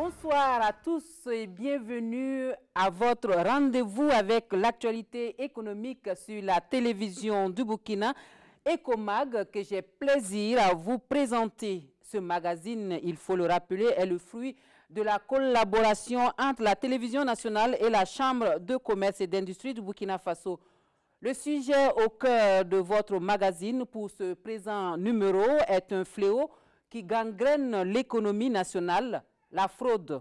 Bonsoir à tous et bienvenue à votre rendez-vous avec l'actualité économique sur la télévision du Burkina, Ecomag, que j'ai plaisir à vous présenter. Ce magazine, il faut le rappeler, est le fruit de la collaboration entre la télévision nationale et la Chambre de commerce et d'industrie du Burkina Faso. Le sujet au cœur de votre magazine pour ce présent numéro est un fléau qui gangrène l'économie nationale, la fraude.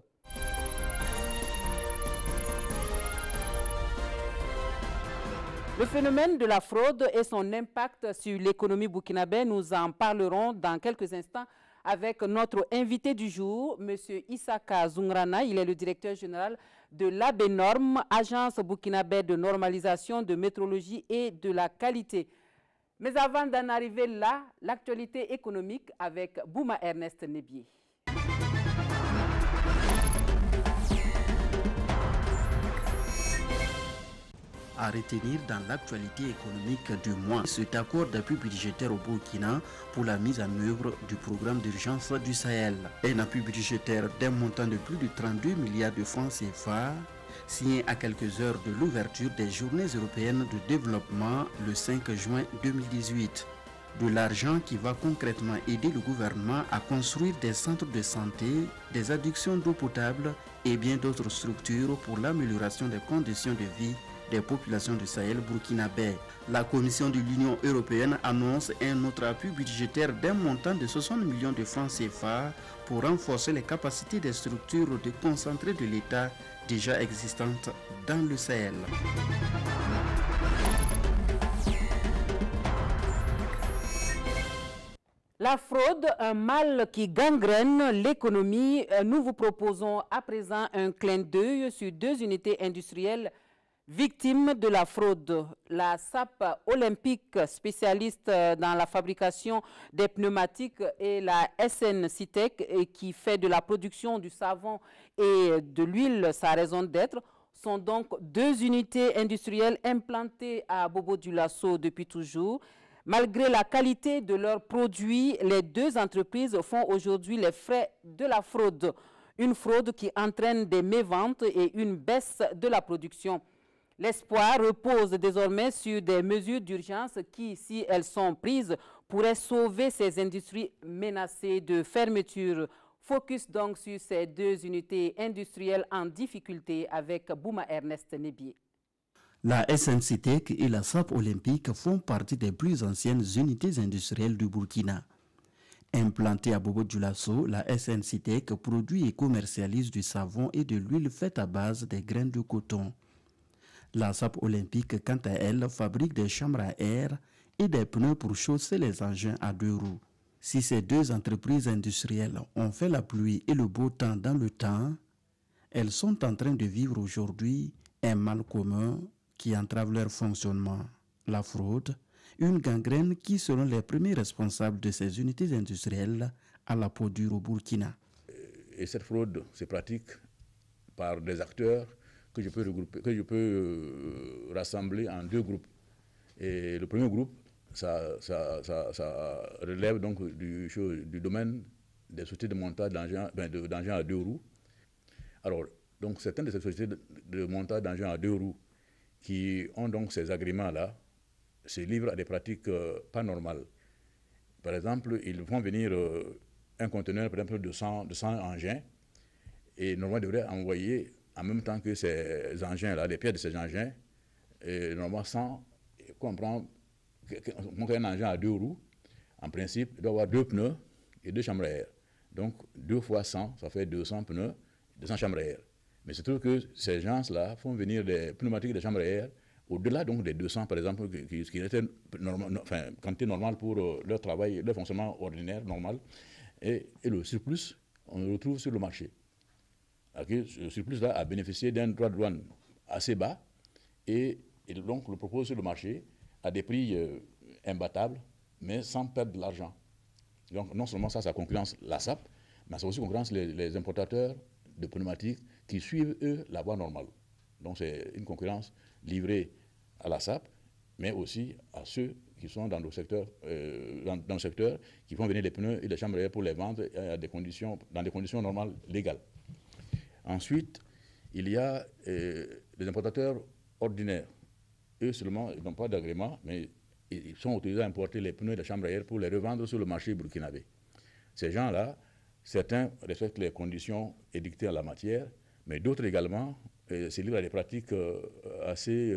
Le phénomène de la fraude et son impact sur l'économie burkinabé, nous en parlerons dans quelques instants avec notre invité du jour, M. Issaka Zungrana. Il est le directeur général de l'ABNORM, Agence burkinabé de normalisation, de métrologie et de la qualité. Mais avant d'en arriver là, l'actualité économique avec Bouma Ernest Nebié. À retenir dans l'actualité économique du mois, cet accord d'appui budgétaire au Burkina pour la mise en œuvre du programme d'urgence du Sahel. Un appui budgétaire d'un montant de plus de 32 milliards de francs CFA, signé à quelques heures de l'ouverture des Journées européennes de développement le 5 juin 2018. De l'argent qui va concrètement aider le gouvernement à construire des centres de santé, des addictions d'eau potable et bien d'autres structures pour l'amélioration des conditions de vie des populations du Sahel burkinabé. La Commission de l'Union européenne annonce un autre appui budgétaire d'un montant de 60 millions de francs CFA pour renforcer les capacités des structures de concentré de l'État déjà existantes dans le Sahel. La fraude, un mal qui gangrène l'économie. Nous vous proposons à présent un clin d'œil sur deux unités industrielles victimes de la fraude. La SAP olympique, spécialiste dans la fabrication des pneumatiques, et la SN Citec, qui fait de la production du savon et de l'huile sa raison d'être, sont donc deux unités industrielles implantées à Bobo-Dioulasso depuis toujours. Malgré la qualité de leurs produits, les deux entreprises font aujourd'hui les frais de la fraude. Une fraude qui entraîne des méventes et une baisse de la production. L'espoir repose désormais sur des mesures d'urgence qui, si elles sont prises, pourraient sauver ces industries menacées de fermeture. Focus donc sur ces deux unités industrielles en difficulté avec Bouma Ernest Nebié. La SNCTEC et la SAP olympique font partie des plus anciennes unités industrielles du Burkina. Implantée à Bobo-Dioulasso, la SNCTEC produit et commercialise du savon et de l'huile faite à base des graines de coton. La SAP olympique, quant à elle, fabrique des chambres à air et des pneus pour chausser les engins à deux roues. Si ces deux entreprises industrielles ont fait la pluie et le beau temps dans le temps, elles sont en train de vivre aujourd'hui un mal commun qui entrave leur fonctionnement. La fraude, une gangrène qui, selon les premiers responsables de ces unités industrielles, a la peau dure au Burkina. Et cette fraude se pratique par des acteurs que je peux rassembler en deux groupes. Et le premier groupe, ça relève donc du domaine des sociétés de montage d'engins à deux roues. Alors, donc certaines de ces sociétés de montage d'engins à deux roues qui ont donc ces agréments-là se livrent à des pratiques pas normales. Par exemple, ils font venir un conteneur, par exemple, de 100 engins, et normalement, ils devraient envoyer en même temps que ces engins-là, les pièces de ces engins, et normalement, 100, quand on prend un engin à deux roues, en principe, il doit avoir deux pneus et deux chambres à air. Donc, 2 fois 100, ça fait 200 pneus, 200 chambres à air. Mais c'est tout que ces gens-là font venir des pneumatiques, des chambres à air, au-delà donc des 200, par exemple, qui étaient quantité normale pour leur travail, leur fonctionnement ordinaire, normal. Et le surplus, on le retrouve sur le marché. Okay, ce surplus-là a bénéficié d'un droit de douane assez bas et donc le propose sur le marché à des prix imbattables, mais sans perdre de l'argent. Donc non seulement ça concurrence la SAP, mais ça aussi concurrence les importateurs de pneumatiques qui suivent, eux, la voie normale. Donc c'est une concurrence livrée à la SAP, mais aussi à ceux qui sont dans le secteur, qui font venir les pneus et les chambres à air pour les vendre dans des conditions normales légales. Ensuite, il y a les importateurs ordinaires. Eux seulement, ils n'ont pas d'agrément, mais ils sont autorisés à importer les pneus de la chambre à air pour les revendre sur le marché burkinabé. Ces gens-là, certains respectent les conditions édictées en la matière, mais d'autres également se livrent à des pratiques assez,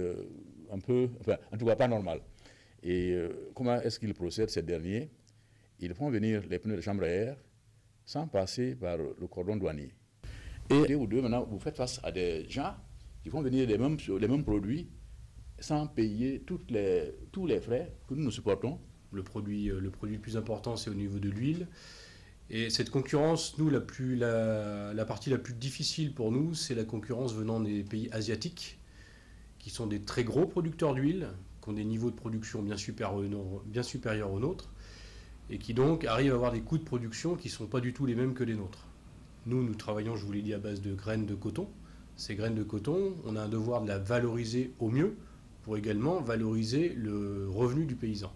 un peu, enfin, en tout cas pas normales. Et comment est-ce qu'ils procèdent, ces derniers? Ils font venir les pneus de chambre à air sans passer par le cordon douanier. Et ou deux, maintenant, vous faites face à des gens qui font venir les mêmes produits sans payer tous les frais que nous supportons. Le produit le plus important, c'est au niveau de l'huile. Et cette concurrence, nous, la partie la plus difficile pour nous, c'est la concurrence venant des pays asiatiques, qui sont des très gros producteurs d'huile, qui ont des niveaux de production bien supérieurs aux nôtres, et qui donc arrivent à avoir des coûts de production qui ne sont pas du tout les mêmes que les nôtres. Nous travaillons, je vous l'ai dit, à base de graines de coton. Ces graines de coton, on a un devoir de la valoriser au mieux, pour également valoriser le revenu du paysan.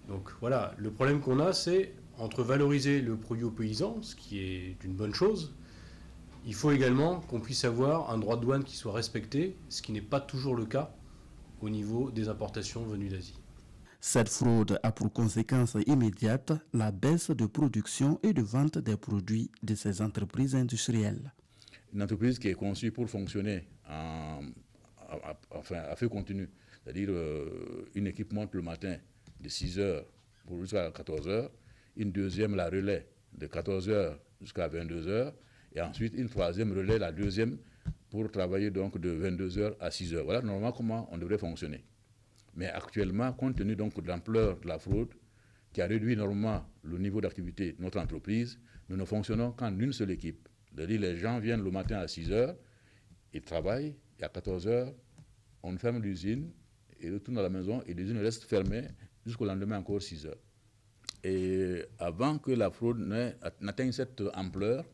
Donc voilà, le problème qu'on a, c'est entre valoriser le produit au paysan, ce qui est une bonne chose, il faut également qu'on puisse avoir un droit de douane qui soit respecté, ce qui n'est pas toujours le cas au niveau des importations venues d'Asie. Cette fraude a pour conséquence immédiate la baisse de production et de vente des produits de ces entreprises industrielles. Une entreprise qui est conçue pour fonctionner à feu continu, c'est-à-dire une équipe monte le matin de 6 h jusqu'à 14 h, une deuxième la relais de 14 h jusqu'à 22 h, et ensuite une troisième relais la deuxième pour travailler donc de 22 h à 6 h. Voilà normalement comment on devrait fonctionner. Mais actuellement, compte tenu donc de l'ampleur de la fraude qui a réduit énormément le niveau d'activité de notre entreprise, nous ne fonctionnons qu'en une seule équipe. C'est-à-dire les gens viennent le matin à 6 h, ils travaillent, et à 14 h, on ferme l'usine, ils retournent à la maison, et l'usine reste fermée jusqu'au lendemain encore 6 h. Et avant que la fraude n'atteigne cette ampleur,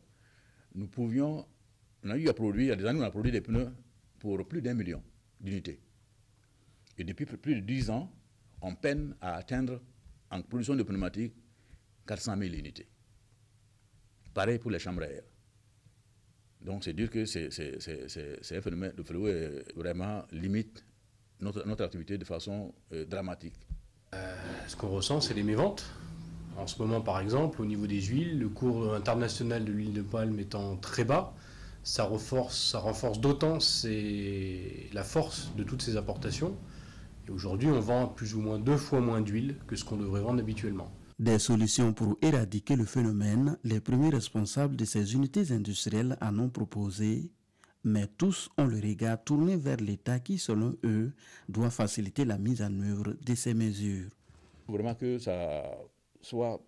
on a eu à produire, il y a des années, on a produit des pneus pour plus d'1 million d'unités. Et depuis plus de 10 ans, on peine à atteindre en production de pneumatiques 400 000 unités. Pareil pour les chambres à air. Donc c'est dire que c'est un phénomène, le fléau vraiment limite notre activité de façon dramatique. Ce qu'on ressent, c'est les méventes. En ce moment, par exemple, au niveau des huiles, le cours international de l'huile de palme étant très bas, ça renforce d'autant la force de toutes ces importations. Et aujourd'hui, on vend plus ou moins 2 fois moins d'huile que ce qu'on devrait vendre habituellement. Des solutions pour éradiquer le phénomène, les premiers responsables de ces unités industrielles en ont proposé, mais tous ont le regard tourné vers l'État qui, selon eux, doit faciliter la mise en œuvre de ces mesures. Vraiment que ça soit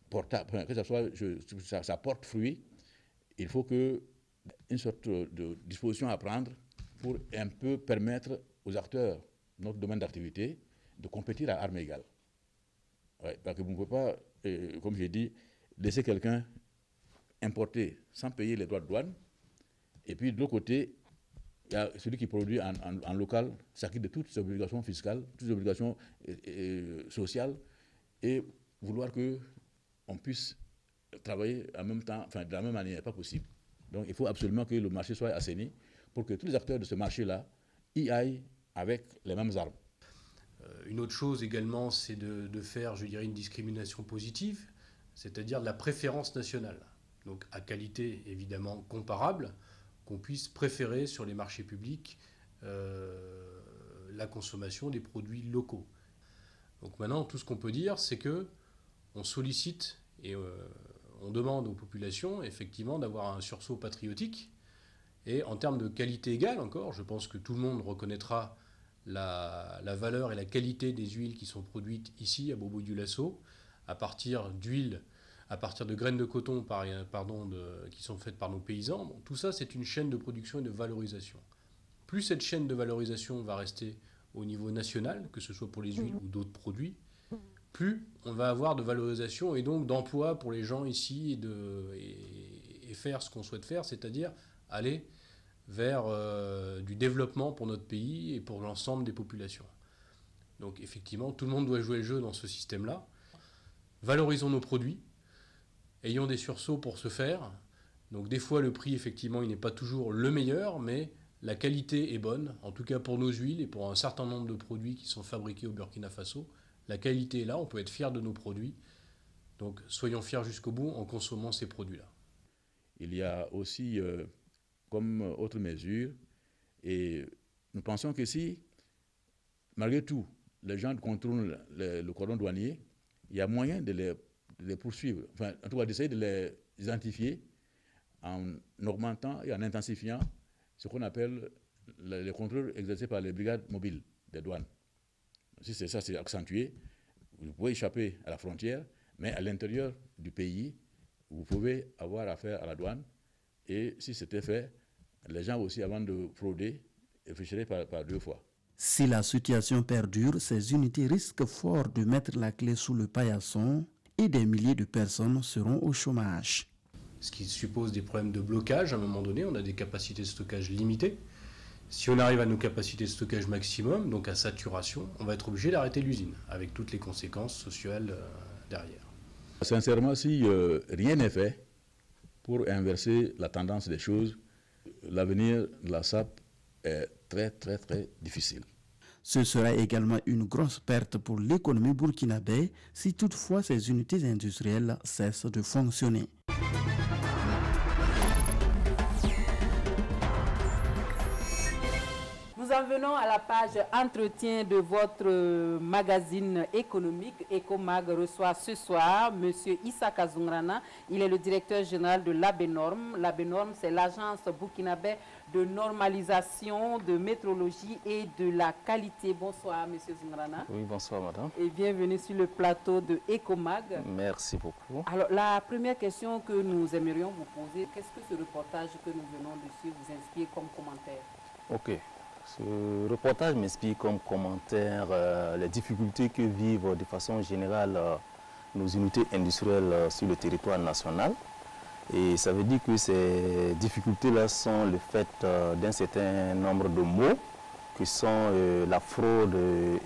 portable, que ça porte fruit, il faut une sorte de disposition à prendre pour un peu permettre aux acteurs de notre domaine d'activité de compétir à armes égales. Ouais, parce que vous ne pouvez pas, comme j'ai dit, laisser quelqu'un importer sans payer les droits de douane, et puis de l'autre côté, il y a celui qui produit en local, s'acquitte de toutes ses obligations fiscales, toutes ses obligations sociales, et vouloir qu'on puisse travailler en même temps, enfin de la même manière, pas possible. Donc il faut absolument que le marché soit assaini pour que tous les acteurs de ce marché-là y aillent avec les mêmes armes. Une autre chose également, c'est de faire, je dirais, une discrimination positive, c'est-à-dire de la préférence nationale. Donc à qualité évidemment comparable, qu'on puisse préférer sur les marchés publics la consommation des produits locaux. Donc maintenant, tout ce qu'on peut dire, c'est qu'on sollicite et on demande aux populations effectivement d'avoir un sursaut patriotique. Et en termes de qualité égale encore, je pense que tout le monde reconnaîtra la valeur et la qualité des huiles qui sont produites ici à Bobo-Dioulasso, à partir d'huiles, à partir de graines de coton qui sont faites par nos paysans. Bon, tout ça, c'est une chaîne de production et de valorisation. Plus cette chaîne de valorisation va rester au niveau national, que ce soit pour les huiles ou d'autres produits, plus on va avoir de valorisation et donc d'emploi pour les gens ici et faire ce qu'on souhaite faire, c'est-à-dire aller vers du développement pour notre pays et pour l'ensemble des populations. Donc effectivement, tout le monde doit jouer le jeu dans ce système-là. Valorisons nos produits, ayons des sursauts pour ce faire, Donc des fois, le prix, effectivement, il n'est pas toujours le meilleur, mais la qualité est bonne, en tout cas pour nos huiles et pour un certain nombre de produits qui sont fabriqués au Burkina Faso. La qualité est là, on peut être fier de nos produits. Donc soyons fiers jusqu'au bout en consommant ces produits-là. Il y a aussi, comme autre mesure, et nous pensons que si, malgré tout, les gens contrôlent le cordon douanier, il y a moyen de les poursuivre, enfin, en tout cas d'essayer de les identifier en augmentant et en intensifiant ce qu'on appelle les contrôles exercés par les brigades mobiles des douanes. Si c'est ça, c'est accentué, vous pouvez échapper à la frontière, mais à l'intérieur du pays, vous pouvez avoir affaire à la douane. Et si c'était fait, les gens aussi, avant de frauder, réfléchiraient par deux fois. Si la situation perdure, ces unités risquent fort de mettre la clé sous le paillasson et des milliers de personnes seront au chômage. Ce qui suppose des problèmes de blocage. À un moment donné, on a des capacités de stockage limitées. Si on arrive à nos capacités de stockage maximum, donc à saturation, on va être obligé d'arrêter l'usine, avec toutes les conséquences sociales derrière. Sincèrement, si rien n'est fait pour inverser la tendance des choses, l'avenir de la SAP est très, très, très difficile. Ce sera également une grosse perte pour l'économie burkinabé si toutefois ces unités industrielles cessent de fonctionner. Nous en venons à la page entretien de votre magazine économique. Ecomag reçoit ce soir M. Issa Kazungrana. Il est le directeur général de l'ABNORM. L'ABNORM, c'est l'agence burkinabé de normalisation, de métrologie et de la qualité. Bonsoir, M. Zungrana. Oui, bonsoir, madame. Et bienvenue sur le plateau de Ecomag. Merci beaucoup. Alors, la première question que nous aimerions vous poser, qu'est-ce que ce reportage que nous venons de suivre vous inspire comme commentaire? Ok. Ce reportage m'inspire comme commentaire les difficultés que vivent de façon générale nos unités industrielles sur le territoire national. Et ça veut dire que ces difficultés-là sont le fait d'un certain nombre de mots qui sont la fraude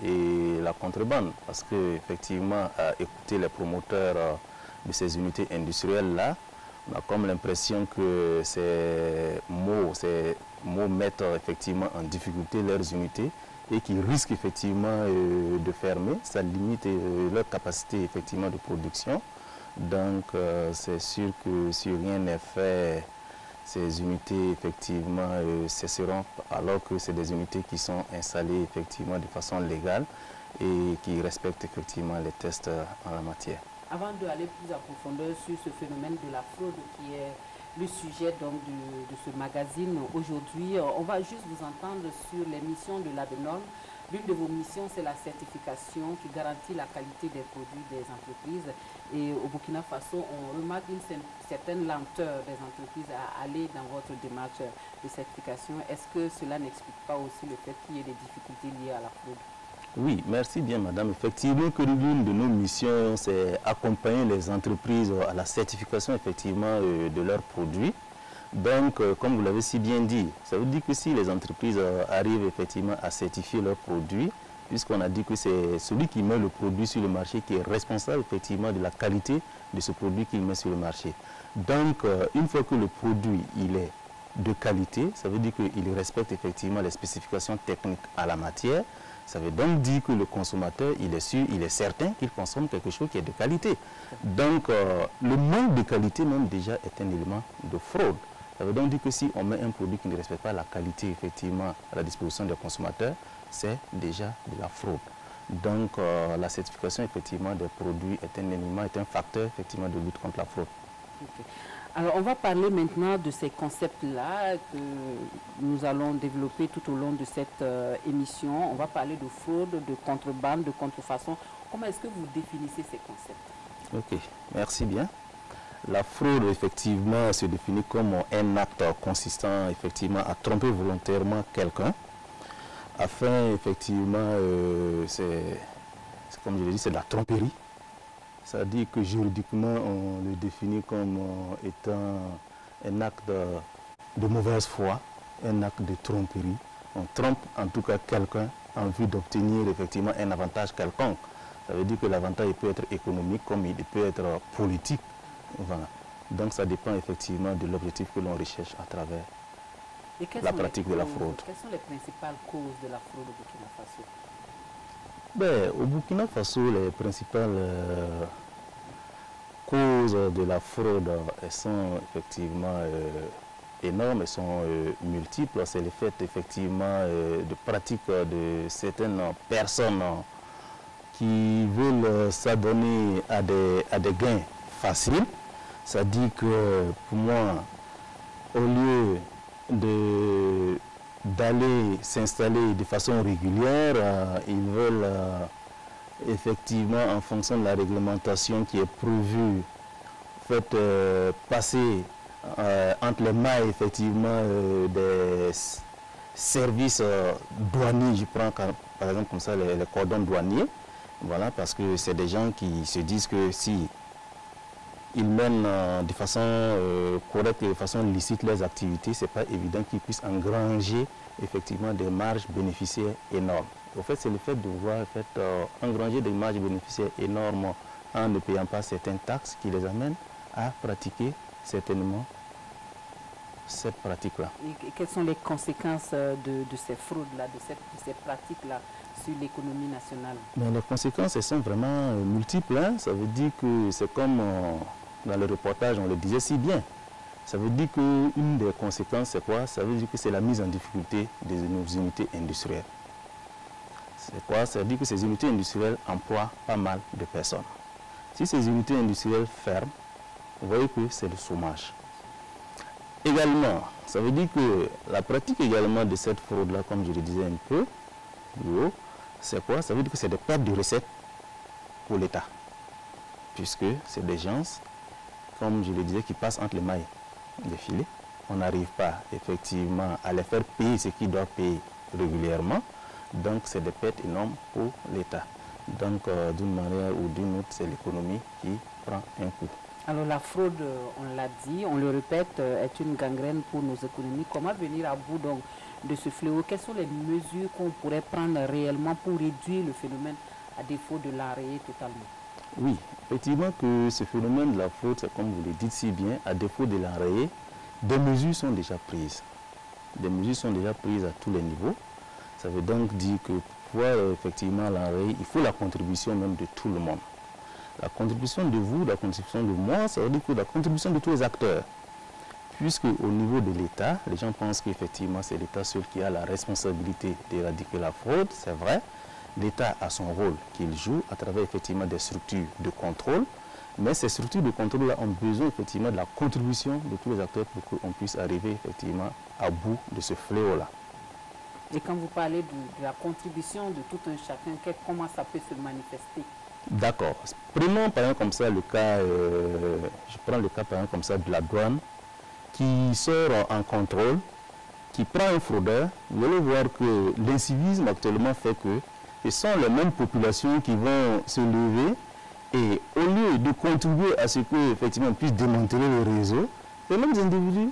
et la contrebande. Parce qu'effectivement, à écouter les promoteurs de ces unités industrielles-là, on a comme l'impression que ces mots mettent effectivement en difficulté leurs unités et qui risquent effectivement de fermer. Ça limite leur capacité effectivement de production. Donc c'est sûr que si rien n'est fait, ces unités effectivement cesseront, alors que c'est des unités qui sont installées effectivement de façon légale et qui respectent effectivement les tests en la matière. Avant d'aller plus en profondeur sur ce phénomène de la fraude qui est le sujet donc de ce magazine, aujourd'hui, on va juste vous entendre sur les missions de l'ABNORM. L'une de vos missions, c'est la certification qui garantit la qualité des produits des entreprises. Et au Burkina Faso, on remarque une certaine lenteur des entreprises à aller dans votre démarche de certification. Est-ce que cela n'explique pas aussi le fait qu'il y ait des difficultés liées à la fraude? Oui, merci bien madame. Effectivement que l'une de nos missions, c'est accompagner les entreprises à la certification effectivement de leurs produits. Donc, comme vous l'avez si bien dit, ça veut dire que si les entreprises arrivent effectivement à certifier leurs produits, puisqu'on a dit que c'est celui qui met le produit sur le marché qui est responsable effectivement de la qualité de ce produit qu'il met sur le marché. Donc, une fois que le produit il est de qualité, ça veut dire qu'il respecte effectivement les spécifications techniques à la matière. Ça veut donc dire que le consommateur, il est sûr, il est certain qu'il consomme quelque chose qui est de qualité. Donc, le manque de qualité même déjà est un élément de fraude. Ça veut donc dire que si on met un produit qui ne respecte pas la qualité effectivement à la disposition des consommateurs, c'est déjà de la fraude. Donc, la certification effectivement des produits est un élément, est un facteur effectivement de lutte contre la fraude. Okay. Alors, on va parler maintenant de ces concepts-là que nous allons développer tout au long de cette émission. On va parler de fraude, de contrebande, de contrefaçon. Comment est-ce que vous définissez ces concepts? Ok, merci bien. La fraude, effectivement, se définit comme un acte consistant, effectivement, à tromper volontairement quelqu'un, afin, effectivement, c'est comme je l'ai dit, c'est de la tromperie. C'est-à-dire que juridiquement, on le définit comme étant un acte de mauvaise foi, un acte de tromperie. On trompe en tout cas quelqu'un en vue d'obtenir effectivement un avantage quelconque. Ça veut dire que l'avantage peut être économique comme il peut être politique. Voilà. Donc ça dépend effectivement de l'objectif que l'on recherche à travers la pratique de la fraude. Quelles sont les principales causes de la fraude au Burkina Faso? Au Burkina Faso, les principales causes de la fraude, elles sont effectivement énormes, elles sont multiples. C'est le fait effectivement de pratiques de certaines personnes qui veulent s'adonner à des gains faciles. Ça dit que pour moi, au lieu d'aller s'installer de façon régulière, ils veulent effectivement, en fonction de la réglementation qui est prévue, passer entre les mailles effectivement des services douaniers. Je prends par exemple comme ça les cordons douaniers, voilà, parce que c'est des gens qui se disent que si ils mènent de façon correcte et de façon licite leurs activités, ce n'est pas évident qu'ils puissent engranger effectivement des marges bénéficiaires énormes. En fait, c'est le fait de voir engranger des marges bénéficiaires énormes en ne payant pas certaines taxes qui les amènent à pratiquer certainement cette pratique-là. Et quelles sont les conséquences de ces fraudes-là, de ces pratiques-là sur l'économie nationale? Mais les conséquences, elles sont vraiment multiples. Hein. Ça veut dire que c'est comme dans le reportage, on le disait si bien. Ça veut dire qu'une des conséquences, c'est quoi? Ça veut dire que c'est la mise en difficulté de nos unités industrielles. C'est quoi? Ça veut dire que ces unités industrielles emploient pas mal de personnes. Si ces unités industrielles ferment, vous voyez que c'est le chômage. Également, ça veut dire que la pratique également de cette fraude-là, comme je le disais un peu plus haut, c'est quoi? Ça veut dire que c'est des pertes de recettes pour l'État. Puisque c'est des gens, comme je le disais, qui passent entre les mailles des filets. On n'arrive pas effectivement à les faire payer ce qu'ils doivent payer régulièrement. Donc c'est des pertes énormes pour l'État. Donc d'une manière ou d'une autre, c'est l'économie qui prend un coup. Alors la fraude, on l'a dit, on le répète, est une gangrène pour nos économies. Comment venir à bout donc de ce fléau? Quelles sont les mesures qu'on pourrait prendre réellement pour réduire le phénomène à défaut de l'arrêter totalement? Oui, effectivement que ce phénomène de la fraude, c'est comme vous le dites si bien, à défaut de l'arrêter, des mesures sont déjà prises. Des mesures sont déjà prises à tous les niveaux. Ça veut donc dire que pour pouvoir effectivement l'arrêter, il faut la contribution même de tout le monde. La contribution de vous, la contribution de moi, ça veut dire que la contribution de tous les acteurs. Puisque au niveau de l'État, les gens pensent qu'effectivement c'est l'État seul qui a la responsabilité d'éradiquer la fraude, c'est vrai. L'État a son rôle qu'il joue à travers effectivement des structures de contrôle, mais ces structures de contrôle-là ont besoin effectivement de la contribution de tous les acteurs pour qu'on puisse arriver effectivement à bout de ce fléau-là. Et quand vous parlez de la contribution de tout un chacun, comment ça peut se manifester? D'accord. Prenons par exemple comme ça le cas, je prends le cas par exemple comme ça de la douane qui sort en contrôle, qui prend un fraudeur. Vous allez voir que l'incivisme actuellement fait que ce sont les mêmes populations qui vont se lever et au lieu de contribuer à ce qu'effectivement on puisse démanteler le réseau, les mêmes individus,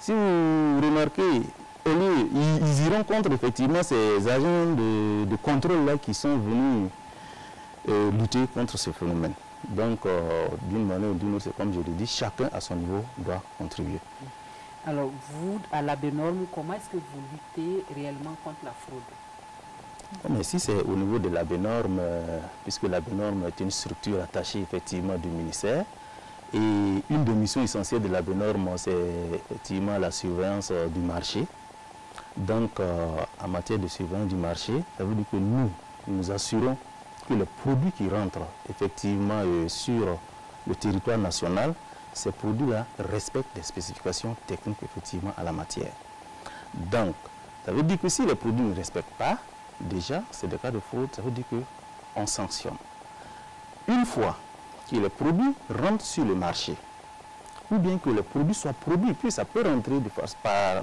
si vous remarquez, au lieu, ils iront contre effectivement ces agents de contrôle-là qui sont venus lutter contre ce phénomène. Donc, d'une manière ou d'une autre, c'est comme je l'ai dit, chacun à son niveau doit contribuer. Alors, vous, à la BNORM, comment est-ce que vous luttez réellement contre la fraude? Mais si c'est au niveau de la BNORM, puisque la BNORM est une structure attachée effectivement du ministère, et une des missions essentielles de la BNORM, c'est effectivement la surveillance du marché. Donc, en matière de surveillance du marché, ça veut dire que nous assurons que les produits qui rentrent effectivement sur le territoire national, ces produits-là respectent des spécifications techniques effectivement à la matière. Donc, ça veut dire que si les produits ne respectent pas, déjà, c'est des cas de fraude, ça veut dire qu'on sanctionne. Une fois que les produits rentrent sur le marché, ou bien que les produits soient produits, puis ça peut rentrer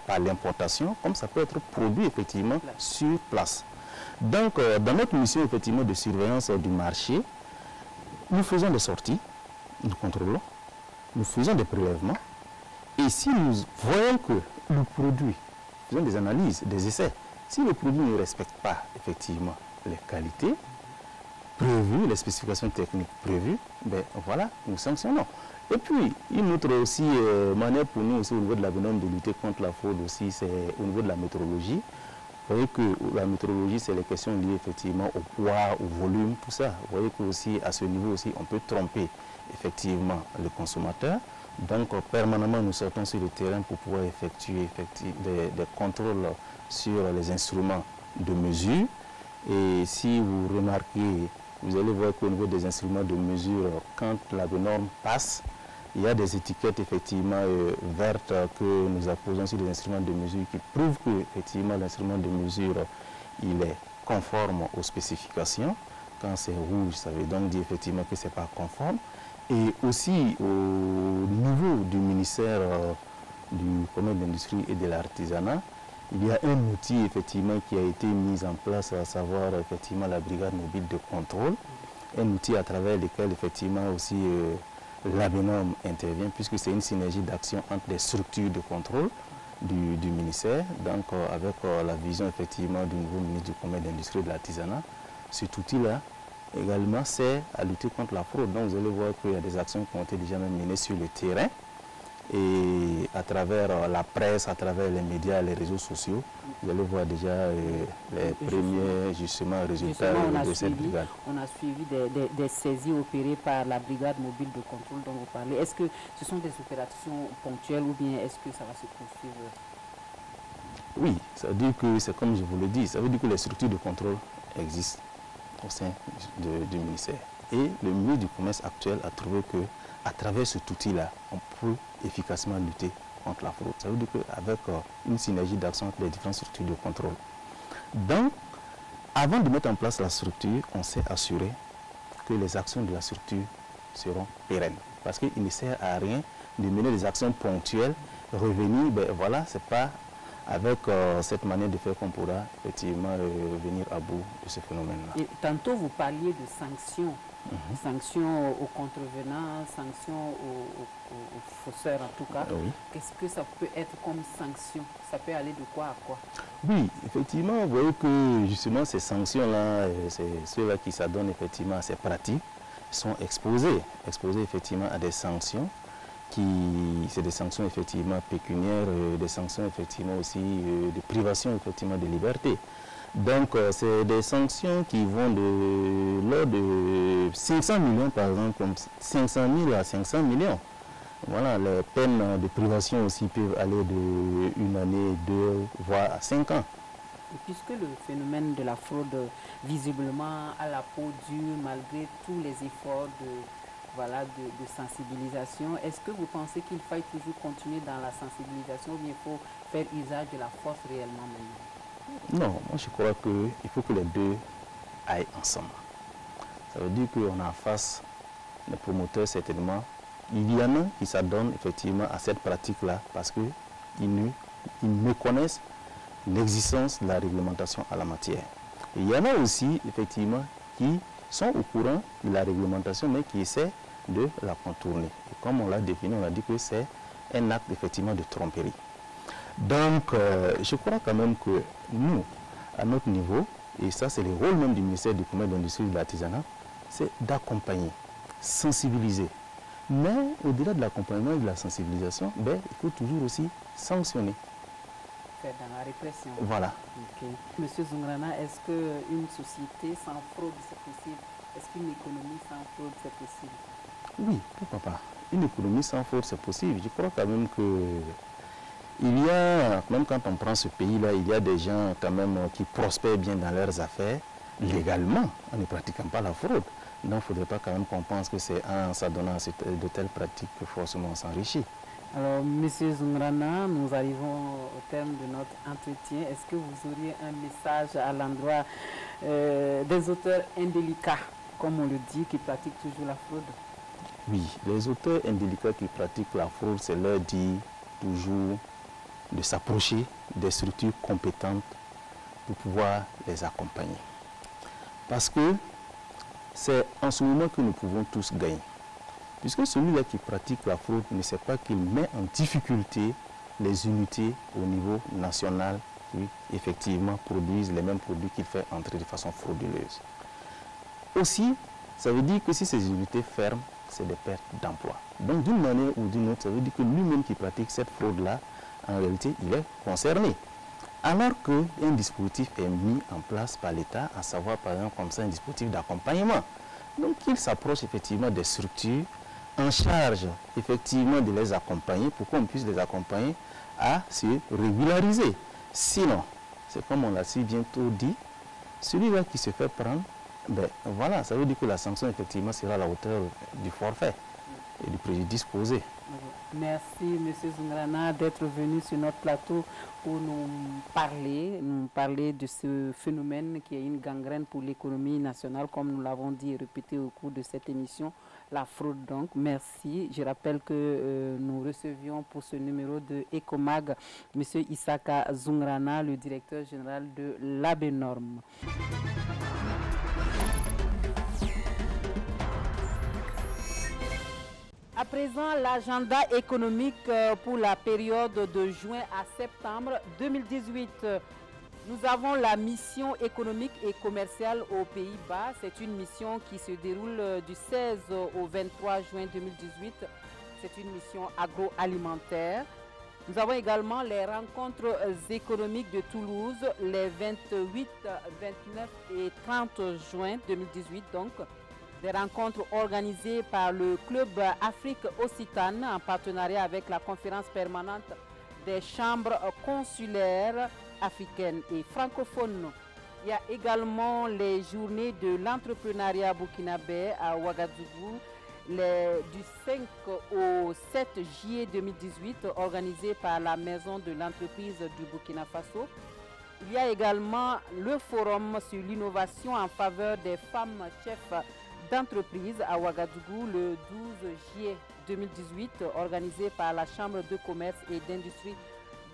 par l'importation, comme ça peut être produit effectivement sur place. Donc, dans notre mission effectivement de surveillance du marché, nous faisons des sorties, nous contrôlons, nous faisons des prélèvements, et si nous voyons que le produit, faisons des analyses, des essais, si le produit ne respecte pas effectivement les qualités, prévues, les spécifications techniques prévues, ben voilà, nous sanctionnons. Et puis, une autre aussi manière pour nous aussi au niveau de la BNOM de lutter contre la fraude aussi, c'est au niveau de la métrologie. Vous voyez que la métrologie, c'est les questions liées effectivement au poids, au volume, tout ça. Vous voyez que aussi à ce niveau aussi, on peut tromper effectivement le consommateur. Donc, permanemment, nous sortons sur le terrain pour pouvoir effectuer des contrôles sur les instruments de mesure. Et si vous remarquez, vous allez voir qu'au niveau des instruments de mesure, quand la norme passe, il y a des étiquettes effectivement vertes que nous apposons sur les instruments de mesure qui prouvent que effectivement l'instrument de mesure il est conforme aux spécifications. Quand c'est rouge, ça veut donc dire effectivement que ce n'est pas conforme. Et aussi au niveau du ministère du commerce, de l'industrie et de l'artisanat, il y a un outil effectivement qui a été mis en place, à savoir effectivement la brigade mobile de contrôle, un outil à travers lequel effectivement aussi la BNOM intervient, puisque c'est une synergie d'action entre les structures de contrôle du ministère, donc avec la vision effectivement du nouveau ministre du commerce, de l'industrie et de l'artisanat. Cet outil-là également sert à lutter contre la fraude. Donc vous allez voir qu'il y a des actions qui ont été déjà même menées sur le terrain. Et à travers la presse, à travers les médias, les réseaux sociaux, vous allez voir déjà les premiers justement résultats de cette brigade. On a suivi des saisies opérées par la brigade mobile de contrôle dont vous parlez. Est-ce que ce sont des opérations ponctuelles ou bien est-ce que ça va se poursuivre? Oui, ça veut dire que c'est comme je vous l'ai dit, ça veut dire que les structures de contrôle existent au sein du ministère. Et le ministre du Commerce actuel a trouvé que à travers cet outil-là, on peut efficacement lutter contre la fraude. Ça veut dire qu'avec une synergie d'action entre les différentes structures de contrôle. Donc, avant de mettre en place la structure, on s'est assuré que les actions de la structure seront pérennes. Parce qu'il ne sert à rien de mener des actions ponctuelles, revenir, ben voilà, c'est pas avec cette manière de faire qu'on pourra effectivement venir à bout de ce phénomène-là. Tantôt, vous parliez de sanctions. Sanctions aux contrevenants, sanctions aux fausseurs en tout cas. Oui. Qu'est-ce que ça peut être comme sanction? Ça peut aller de quoi à quoi? Oui, effectivement, vous voyez que justement ces sanctions-là, c'est ceux-là qui s'adonnent effectivement à ces pratiques, sont exposés effectivement à des sanctions c'est des sanctions effectivement pécuniaires, des sanctions effectivement aussi de privation effectivement de liberté. Donc, c'est des sanctions qui vont de l'ordre de 500 millions, par exemple, comme 500 000 à 500 millions. Voilà, les peines de privation aussi peuvent aller de 1 année, 2, voire à 5 ans. Et puisque le phénomène de la fraude, visiblement, à la peau dure, malgré tous les efforts de sensibilisation, est-ce que vous pensez qu'il faille toujours continuer dans la sensibilisation ou bien il faut faire usage de la force réellement maintenant? Non, moi je crois qu'il faut que les deux aillent ensemble. Ça veut dire qu'on a en face les promoteurs certainement. Il y en a qui s'adonnent effectivement à cette pratique-là parce qu'ils méconnaissent l'existence de la réglementation à la matière. Et il y en a aussi effectivement qui sont au courant de la réglementation mais qui essaient de la contourner. Et comme on l'a défini, on a dit que c'est un acte effectivement de tromperie. Donc, je crois quand même que nous, à notre niveau, et ça c'est le rôle même du ministère du Commerce, de l'Industrie et de l'Artisanat, c'est d'accompagner, sensibiliser. Mais au-delà de l'accompagnement et de la sensibilisation, il faut toujours aussi sanctionner. Faire dans la répression. Voilà. Okay. Monsieur Zungrana, est-ce qu'une société sans fraude c'est possible? Est-ce qu'une économie sans fraude c'est possible? Oui, pourquoi pas. Une économie sans fraude c'est possible. Je crois quand même que il y a, même quand on prend ce pays-là, il y a des gens quand même qui prospèrent bien dans leurs affaires, légalement, en ne pratiquant pas la fraude. Donc il ne faudrait pas quand même qu'on pense que c'est en s'adonnant à de telles pratiques que forcément on s'enrichit. Alors, Monsieur Zungrana, nous arrivons au terme de notre entretien. Est-ce que vous auriez un message à l'endroit des auteurs indélicats, comme on le dit, qui pratiquent toujours la fraude? Oui, les auteurs indélicats qui pratiquent la fraude, c'est leur dire toujours de s'approcher des structures compétentes pour pouvoir les accompagner. Parce que c'est en ce moment que nous pouvons tous gagner. Puisque celui-là qui pratique la fraude ne sait pas qu'il met en difficulté les unités au niveau national qui effectivement produisent les mêmes produits qu'il fait entrer de façon frauduleuse. aussi, ça veut dire que si ces unités ferment, c'est des pertes d'emploi. Donc d'une manière ou d'une autre, ça veut dire que lui-même qui pratique cette fraude-là, en réalité, il est concerné. Alors qu'un dispositif est mis en place par l'État, à savoir par exemple comme ça un dispositif d'accompagnement. Donc il s'approche effectivement des structures en charge effectivement de les accompagner pour qu'on puisse les accompagner à se régulariser. Sinon, c'est comme on l'a si bientôt dit, celui-là qui se fait prendre, ben voilà, ça veut dire que la sanction effectivement sera à la hauteur du forfait et du préjudice causé. Merci M. Zoungrana d'être venu sur notre plateau pour nous parler de ce phénomène qui est une gangrène pour l'économie nationale, comme nous l'avons dit et répété au cours de cette émission, la fraude donc. Merci. Je rappelle que nous recevions pour ce numéro de Ecomag M. Issaka Zoungrana, le directeur général de l'ABNORM. À présent, l'agenda économique pour la période de juin à septembre 2018. Nous avons la mission économique et commerciale aux Pays-Bas. C'est une mission qui se déroule du 16 au 23 juin 2018. C'est une mission agroalimentaire. Nous avons également les rencontres économiques de Toulouse les 28, 29 et 30 juin 2018. Donc, des rencontres organisées par le Club Afrique Occitane en partenariat avec la conférence permanente des chambres consulaires africaines et francophones. Il y a également les journées de l'entrepreneuriat burkinabé à Ouagadougou du 5 au 7 juillet 2018 organisées par la Maison de l'entreprise du Burkina Faso. Il y a également le forum sur l'innovation en faveur des femmes chefs d'entreprise à Ouagadougou le 12 juillet 2018 organisé par la Chambre de commerce et d'industrie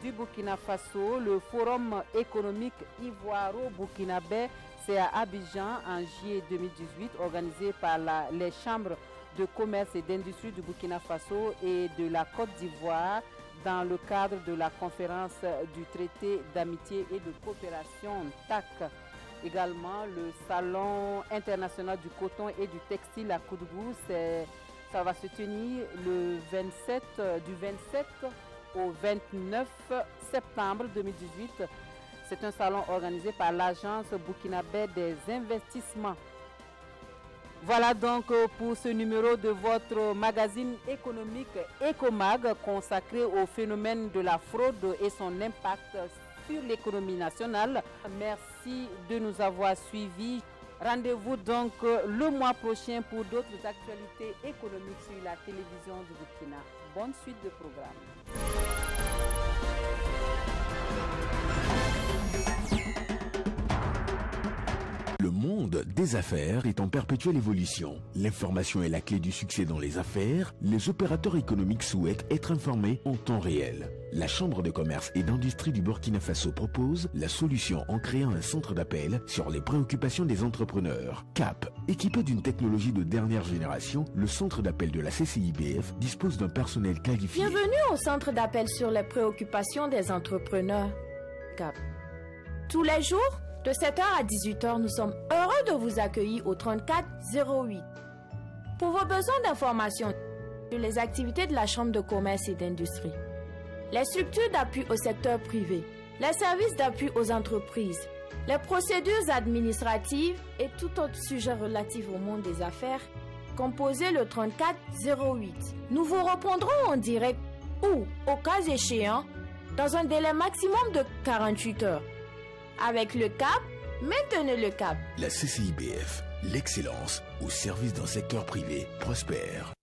du Burkina Faso. Le forum économique ivoiro-burkinabé, c'est à Abidjan en juillet 2018 organisé par les chambres de commerce et d'industrie du Burkina Faso et de la Côte d'Ivoire dans le cadre de la conférence du traité d'amitié et de coopération TAC. Également, le Salon international du coton et du textile à Koudougou, ça va se tenir du 27 au 29 septembre 2018. C'est un salon organisé par l'Agence burkinabé des investissements. Voilà donc pour ce numéro de votre magazine économique Ecomag consacré au phénomène de la fraude et son impact sur l'économie nationale. Merci de nous avoir suivis. Rendez-vous donc le mois prochain pour d'autres actualités économiques sur la télévision du Burkina. Bonne suite de programme. Le monde des affaires est en perpétuelle évolution. L'information est la clé du succès dans les affaires. Les opérateurs économiques souhaitent être informés en temps réel. La Chambre de commerce et d'industrie du Burkina Faso propose la solution en créant un centre d'appel sur les préoccupations des entrepreneurs. CAP, équipé d'une technologie de dernière génération, le centre d'appel de la CCIBF dispose d'un personnel qualifié. Bienvenue au centre d'appel sur les préoccupations des entrepreneurs. CAP. Tous les jours, de 7h à 18h, nous sommes heureux de vous accueillir au 3408. Pour vos besoins d'informations sur les activités de la Chambre de commerce et d'industrie, les structures d'appui au secteur privé, les services d'appui aux entreprises, les procédures administratives et tout autre sujet relatif au monde des affaires, composez le 3408. Nous vous répondrons en direct ou, au cas échéant, dans un délai maximum de 48 heures. Avec le CAP, maintenez le cap. La CCIBF, l'excellence au service d'un secteur privé prospère.